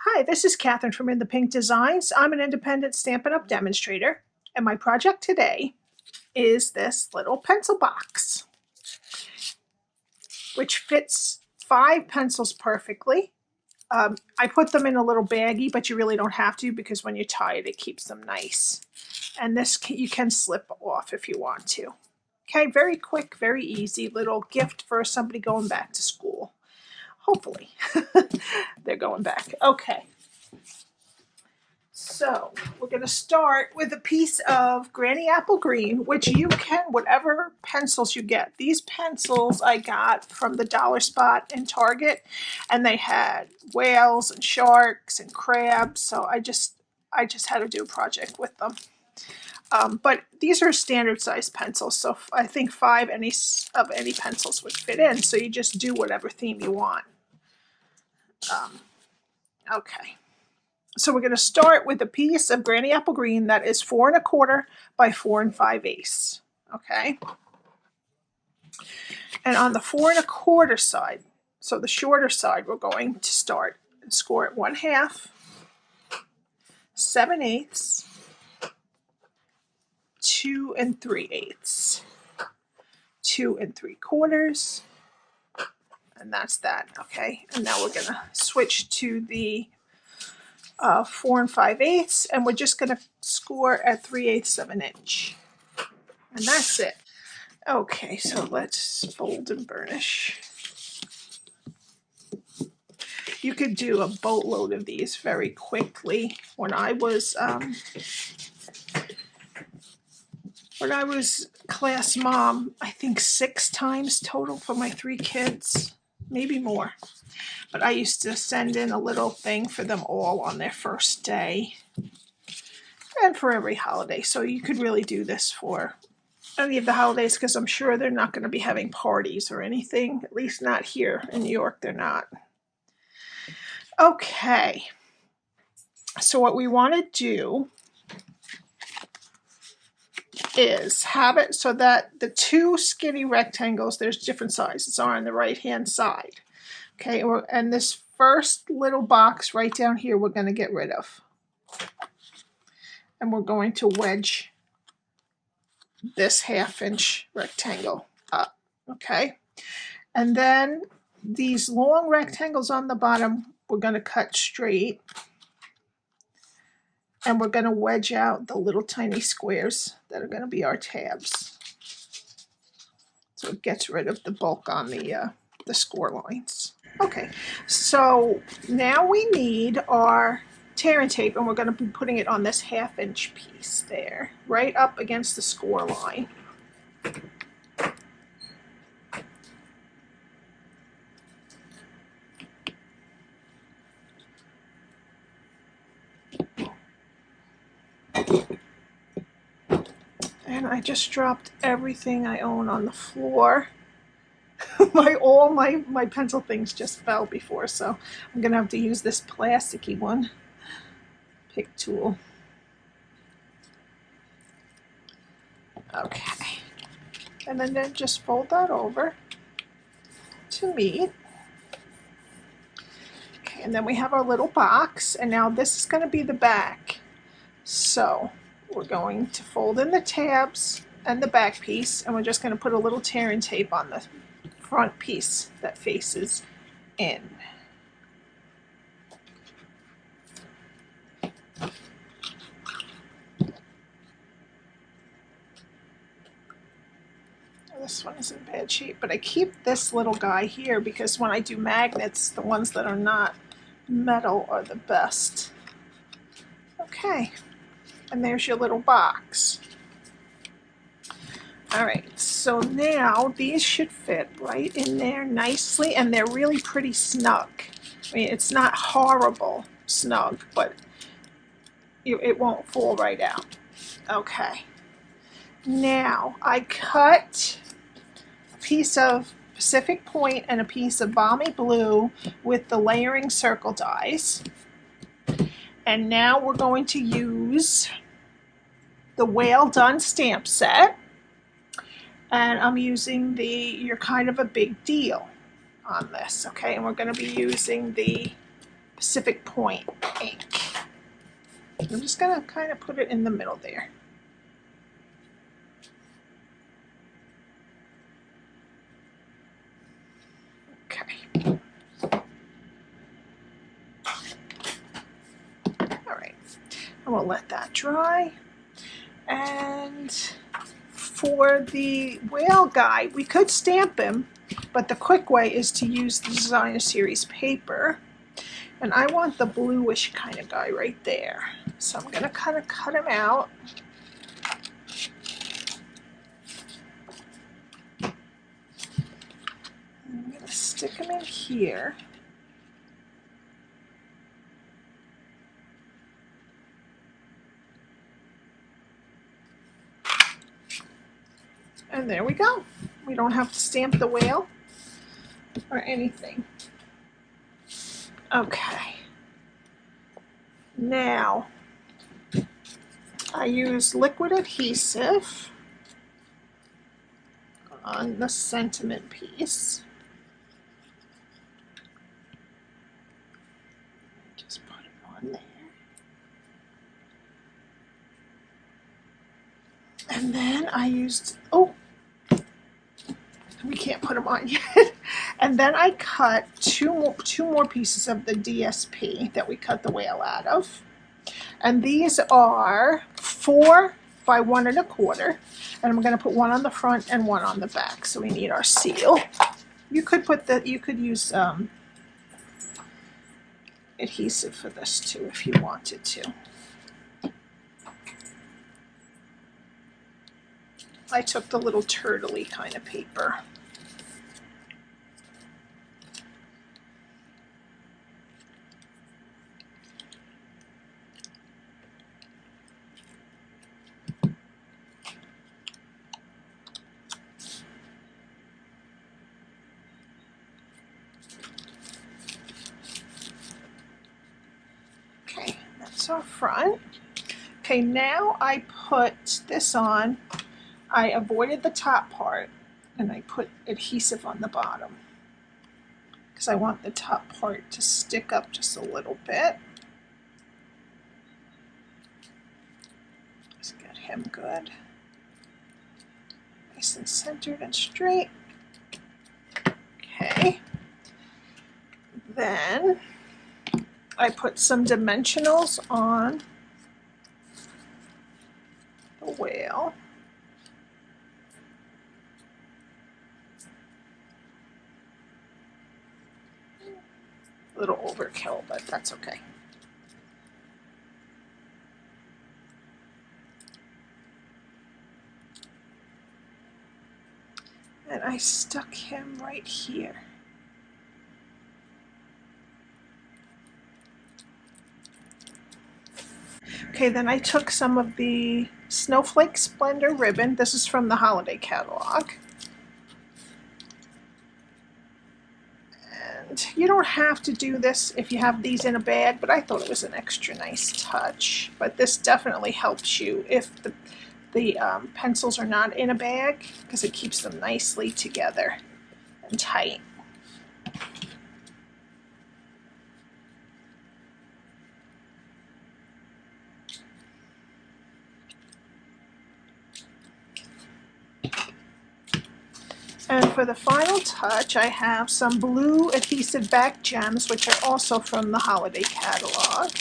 Hi, this is Catherine from In the Pink Designs. I'm an independent Stampin' Up! Demonstrator, and my project today is this little pencil box, which fits 5 pencils perfectly. I put them in a little baggie, but you really don't have to because when you tie it, it keeps them nice. And this you can slip off if you want to. Okay, very quick, very easy little gift for somebody going back to school. Hopefully, they're going back. Okay. So we're going to start with a piece of Granny Apple Green, which you can, whatever pencils you get. These pencils I got from the Dollar Spot in Target, and they had whales and sharks and crabs. So I just had to do a project with them. But these are standard size pencils, so I think 5 of any pencils would fit in. So you just do whatever theme you want. Okay. So we're going to start with a piece of Granny Apple Green that is 4 1/4 by 4 5/8. Okay. And on the 4 1/4 side, so the shorter side, we're going to start and score at 1/2, 7/8, 2 3/8, 2 3/4, and that's that. Okay. And now we're going to switch to the 4 5/8, and we're just going to score at 3/8 of an inch, and that's it. Okay, so let's fold and burnish. You could do a boatload of these very quickly. When I was class mom, I think 6 times total for my 3 kids, maybe more. But I used to send in a little thing for them all on their first day and for every holiday. So you could really do this for any of the holidays because I'm sure they're not going to be having parties or anything, at least not here in New York, they're not. Okay, so what we want to do is have it so that the 2 skinny rectangles, there's different sizes, are on the right-hand side. Okay, and this first little box right down here we're going to get rid of. And we're going to wedge this 1/2 inch rectangle up. Okay, and then these long rectangles on the bottom we're going to cut straight. And we're going to wedge out the little tiny squares that are going to be our tabs. So it gets rid of the bulk on the score lines. Okay, so now we need our tear and tape, and we're going to be putting it on this 1/2 inch piece there, right up against the score line. And I just dropped everything I own on the floor. all my pencil things just fell before, so I'm gonna have to use this plasticky one. Pick tool. Okay. And then just fold that over to meet. Okay, and then we have our little box, and now this is going to be the back. So we're going to fold in the tabs and the back piece, and we're just going to put a little tear and tape on the front piece that faces in. This one is in bad shape, but I keep this little guy here because when I do magnets, the ones that are not metal are the best. Okay, and there's your little box. All right, so now these should fit right in there nicely, and they're really pretty snug. I mean, it's not horrible snug, but it won't fall right out. Okay, now I cut a piece of Pacific Point and a piece of Balmy Blue with the layering circle dies. And now we're going to use the Whale Done stamp set. And I'm using the You're Kind of a Big Deal on this, okay? And we're going to be using the Pacific Point ink. I'm just going to kind of put it in the middle there. Okay. All right. And we'll let that dry. And for the whale guy, we could stamp him, but the quick way is to use the Designer Series paper. And I want the bluish kind of guy right there. So I'm going to kind of cut him out. I'm going to stick him in here. And there we go. We don't have to stamp the whale or anything. Okay. Now, I use liquid adhesive on the sentiment piece. Just put it on there. And then I used, oh, we can't put them on yet. And then I cut two more pieces of the DSP that we cut the whale out of. And these are 4 by 1 1/4. And I'm going to put one on the front and one on the back. So we need our seal. You could use adhesive for this too if you wanted to. I took the little turtle-y kind of paper. Okay, that's our front. Okay, now I put this on. I avoided the top part and I put adhesive on the bottom because I want the top part to stick up just a little bit. Just get him good. Nice and centered and straight. Okay. Then I put some dimensionals on the whale. A little overkill, but that's okay. And I stuck him right here. Okay, then I took some of the Snowflake Splendor ribbon. This is from the holiday catalog. And you don't have to do this if you have these in a bag, but I thought it was an extra nice touch. But this definitely helps you if the pencils are not in a bag, because it keeps them nicely together and tight. And for the final touch, I have some blue adhesive back gems, which are also from the holiday catalog.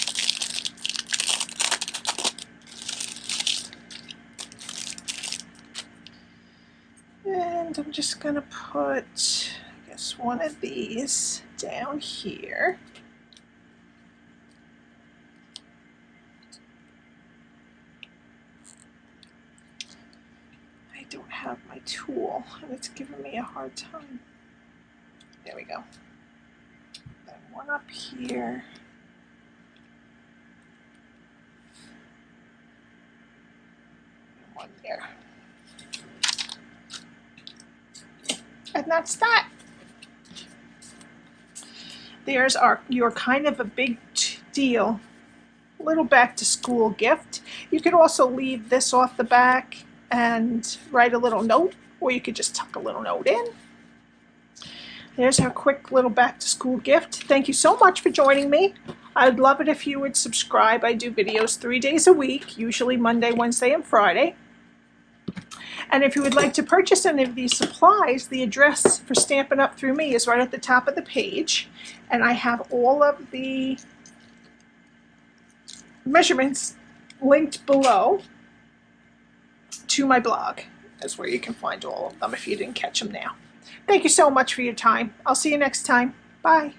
And I'm just going to put, I guess, one of these down here. I don't have my tool, and it's giving me a hard time. There we go. Then one up here. And one there. And that's that. There's your kind of a big deal little back to school gift. You could also leave this off the back and write a little note, or you could just tuck a little note in. There's our quick little back to school gift. Thank you so much for joining me. I'd love it if you would subscribe. I do videos 3 days a week, usually Monday, Wednesday, and Friday. And if you would like to purchase any of these supplies, the address for Stampin' Up! Through me is right at the top of the page. And I have all of the measurements linked below to my blog. That's where you can find all of them if you didn't catch them now. Thank you so much for your time. I'll see you next time. Bye.